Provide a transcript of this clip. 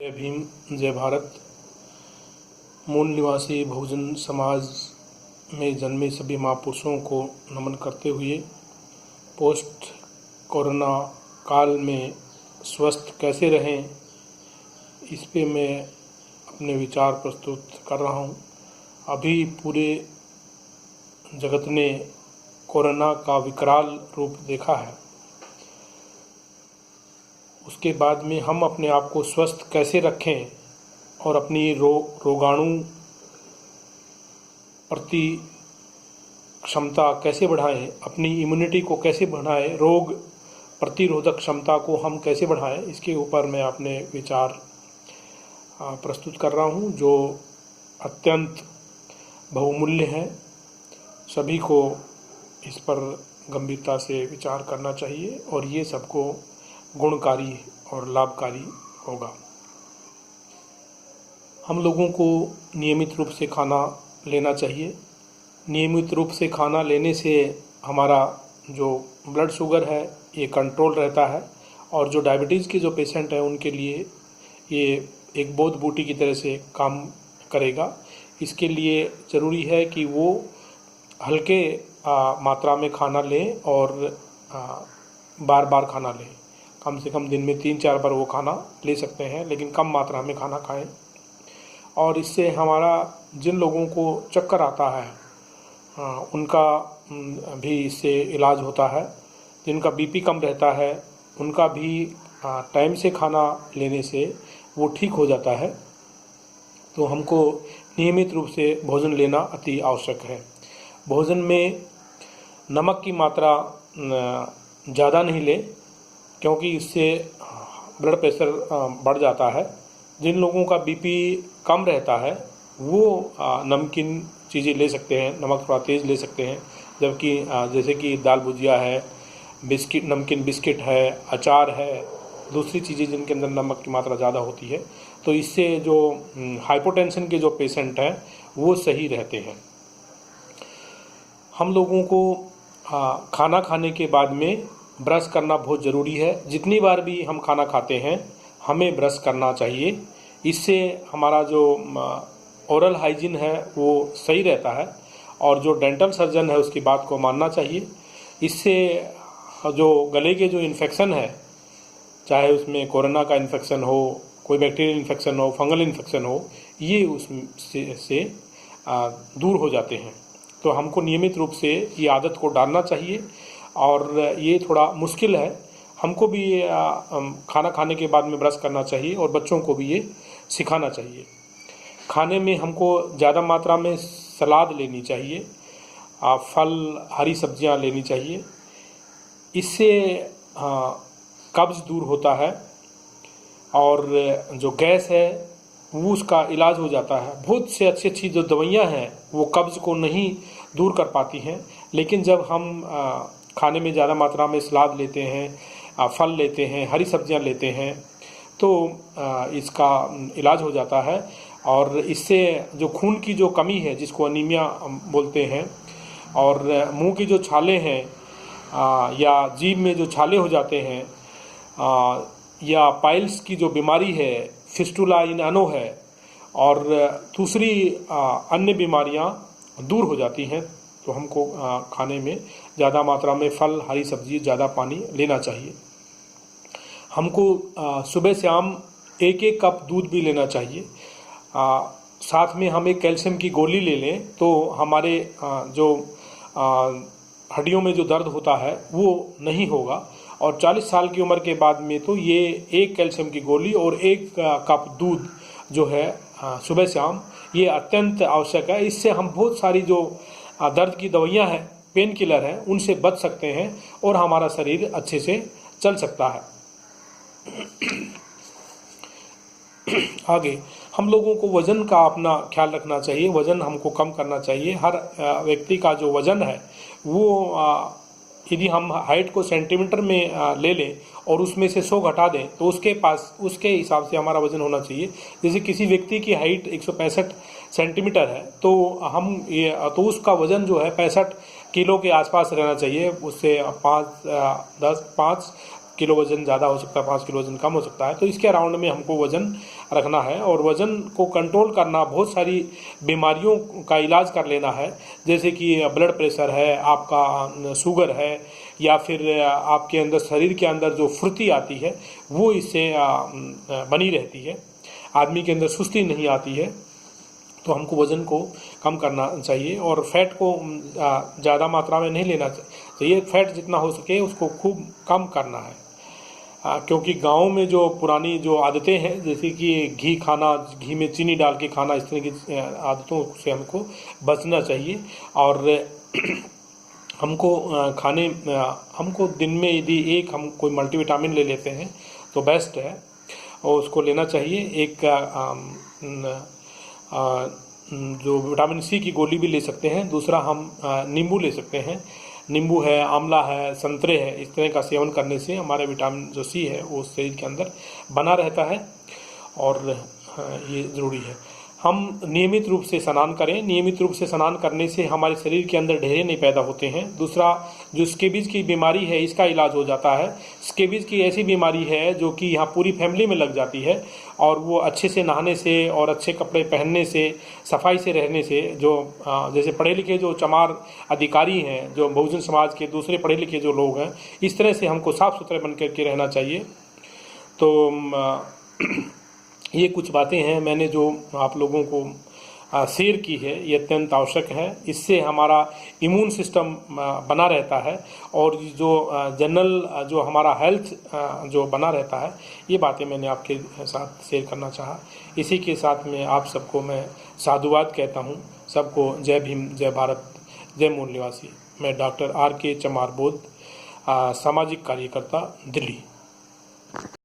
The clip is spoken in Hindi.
जय भीम, जय भारत। मूल निवासी बहुजन समाज में जन्मे सभी महापुरुषों को नमन करते हुए पोस्ट कोरोना काल में स्वस्थ कैसे रहें, इस पे मैं अपने विचार प्रस्तुत कर रहा हूँ। अभी पूरे जगत ने कोरोना का विकराल रूप देखा है। उसके बाद में हम अपने आप को स्वस्थ कैसे रखें और अपनी रोगाणु प्रति क्षमता कैसे बढ़ाएं, अपनी इम्यूनिटी को कैसे बढ़ाएं, रोग प्रतिरोधक क्षमता को हम कैसे बढ़ाएं, इसके ऊपर मैं अपने विचार प्रस्तुत कर रहा हूं, जो अत्यंत बहुमूल्य है। सभी को इस पर गंभीरता से विचार करना चाहिए और ये सबको गुणकारी और लाभकारी होगा। हम लोगों को नियमित रूप से खाना लेना चाहिए। नियमित रूप से खाना लेने से हमारा जो ब्लड शुगर है ये कंट्रोल रहता है और जो डायबिटीज़ के जो पेशेंट हैं उनके लिए ये एक बोध बूटी की तरह से काम करेगा। इसके लिए ज़रूरी है कि वो हल्के मात्रा में खाना लें और बार बार खाना लें। कम से कम दिन में 3-4 बार वो खाना ले सकते हैं, लेकिन कम मात्रा में खाना खाएं। और इससे हमारा जिन लोगों को चक्कर आता है उनका भी इससे इलाज होता है। जिनका बीपी कम रहता है उनका भी टाइम से खाना लेने से वो ठीक हो जाता है। तो हमको नियमित रूप से भोजन लेना अति आवश्यक है। भोजन में नमक की मात्रा ज़्यादा नहीं लें, क्योंकि इससे ब्लड प्रेशर बढ़ जाता है। जिन लोगों का बीपी कम रहता है वो नमकीन चीज़ें ले सकते हैं, नमक थोड़ा तेज़ ले सकते हैं। जबकि जैसे कि दाल भुजिया है, बिस्किट, नमकीन बिस्किट है, अचार है, दूसरी चीज़ें जिनके अंदर नमक की मात्रा ज़्यादा होती है, तो इससे जो हाइपोटेंशन के जो पेशेंट हैं वो सही रहते हैं। हम लोगों को खाना खाने के बाद में ब्रश करना बहुत ज़रूरी है। जितनी बार भी हम खाना खाते हैं हमें ब्रश करना चाहिए। इससे हमारा जो ओरल हाइजीन है वो सही रहता है और जो डेंटल सर्जन है उसकी बात को मानना चाहिए। इससे जो गले के जो इन्फेक्शन है, चाहे उसमें कोरोना का इन्फेक्शन हो, कोई बैक्टीरियल इन्फेक्शन हो, फंगल इन्फेक्शन हो, ये उससे दूर हो जाते हैं। तो हमको नियमित रूप से ये आदत को डालना चाहिए और ये थोड़ा मुश्किल है। हमको भी खाना खाने के बाद में ब्रश करना चाहिए और बच्चों को भी ये सिखाना चाहिए। खाने में हमको ज़्यादा मात्रा में सलाद लेनी चाहिए, फल, हरी सब्जियां लेनी चाहिए। इससे कब्ज़ दूर होता है और जो गैस है वो उसका इलाज हो जाता है। बहुत से अच्छी जो दवाइयाँ हैं वो कब्ज़ को नहीं दूर कर पाती हैं, लेकिन जब हम खाने में ज़्यादा मात्रा में सलाद लेते हैं, फल लेते हैं, हरी सब्जियां लेते हैं, तो इसका इलाज हो जाता है। और इससे जो खून की जो कमी है, जिसको अनीमिया बोलते हैं, और मुंह की जो छाले हैं या जीभ में जो छाले हो जाते हैं, या पाइल्स की जो बीमारी है, फिस्टुला इन अनो है, और दूसरी अन्य बीमारियां दूर हो जाती हैं। तो हमको खाने में ज़्यादा मात्रा में फल, हरी सब्जी, ज़्यादा पानी लेना चाहिए। हमको सुबह शाम 1-1 कप दूध भी लेना चाहिए। साथ में हम एक कैल्शियम की गोली ले लें तो हमारे जो हड्डियों में जो दर्द होता है वो नहीं होगा। और 40 साल की उम्र के बाद में तो ये एक कैल्शियम की गोली और 1 कप दूध जो है सुबह शाम, ये अत्यंत आवश्यक है। इससे हम बहुत सारी जो दर्द की दवाइयाँ हैं, पेन किलर हैं, उनसे बच सकते हैं और हमारा शरीर अच्छे से चल सकता है। आगे हम लोगों को वज़न का अपना ख्याल रखना चाहिए। वज़न हमको कम करना चाहिए। हर व्यक्ति का जो वज़न है वो यदि हम हाइट को सेंटीमीटर में ले लें और उसमें से 100 घटा दें तो उसके हिसाब से हमारा वज़न होना चाहिए। जैसे किसी व्यक्ति की हाइट 165 सेंटीमीटर है तो उसका वज़न जो है 65 किलो के आसपास रहना चाहिए। उससे 5 किलो वज़न ज़्यादा हो सकता है, 5 किलो वज़न कम हो सकता है। तो इसके अराउंड में हमको वज़न रखना है और वज़न को कंट्रोल करना, बहुत सारी बीमारियों का इलाज कर लेना है, जैसे कि ब्लड प्रेशर है, आपका शुगर है, या फिर आपके अंदर शरीर के अंदर जो फुर्ती आती है वो इससे बनी रहती है, आदमी के अंदर सुस्ती नहीं आती है। तो हमको वज़न को कम करना चाहिए और फैट को ज़्यादा मात्रा में नहीं लेना चाहिए। फैट जितना हो सके उसको खूब कम करना है, क्योंकि गाँव में जो पुरानी जो आदतें हैं, जैसे कि घी खाना, घी में चीनी डाल के खाना, इस तरह की आदतों से हमको बचना चाहिए। और हमको हमको दिन में यदि हम कोई मल्टीविटामिन ले लेते हैं तो बेस्ट है, और उसको लेना चाहिए। एक जो विटामिन सी की गोली भी ले सकते हैं। दूसरा हम नींबू ले सकते हैं, नींबू है, आंवला है, संतरे है, इस तरह का सेवन करने से हमारे विटामिन जो सी है वो शरीर के अंदर बना रहता है और ये ज़रूरी है। हम नियमित रूप से स्नान करें। नियमित रूप से स्नान करने से हमारे शरीर के अंदर ढेरे नहीं पैदा होते हैं। दूसरा, जो स्केबीज की बीमारी है इसका इलाज हो जाता है। स्केबीज की ऐसी बीमारी है जो कि यहाँ पूरी फैमिली में लग जाती है, और वो अच्छे से नहाने से और अच्छे कपड़े पहनने से, सफाई से रहने से, जो जैसे पढ़े लिखे जो चमार अधिकारी हैं, जो बहुजन समाज के दूसरे पढ़े लिखे जो लोग हैं, इस तरह से हमको साफ़ सुथरे बन करके रहना चाहिए। तो ये कुछ बातें हैं मैंने जो आप लोगों को शेयर की है, ये अत्यंत आवश्यक है। इससे हमारा इम्यून सिस्टम बना रहता है और जो जनरल जो हमारा हेल्थ जो बना रहता है, ये बातें मैंने आपके साथ शेयर करना चाहा। इसी के साथ में आप सबको मैं साधुवाद कहता हूँ। सबको जय भीम, जय भारत, जय मूल निवासी। मैं डॉक्टर R.K. चमार बोध, सामाजिक कार्यकर्ता, दिल्ली।